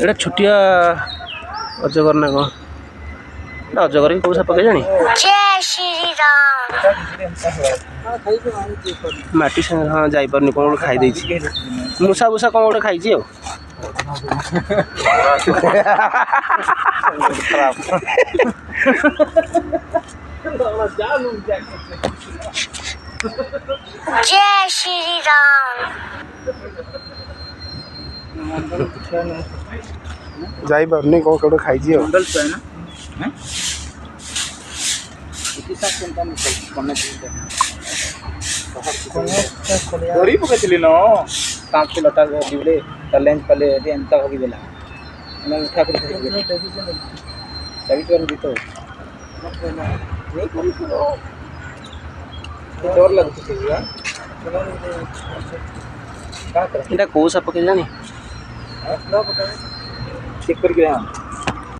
एटा छोटिया अजगर ना कौन अजगर भी कौ साप के जानी माटी संग हाँ जापर कौन गोटे खाई मूसा मूसा कौन गोटे खाई जय श्री राम जापर कौन गोटे खाई धरी पकईली न कांच के लटा दिले लेंस पले एंता भागी देला मैं उठा कर दी तो डर लगती कौ साप के जानी चेक करके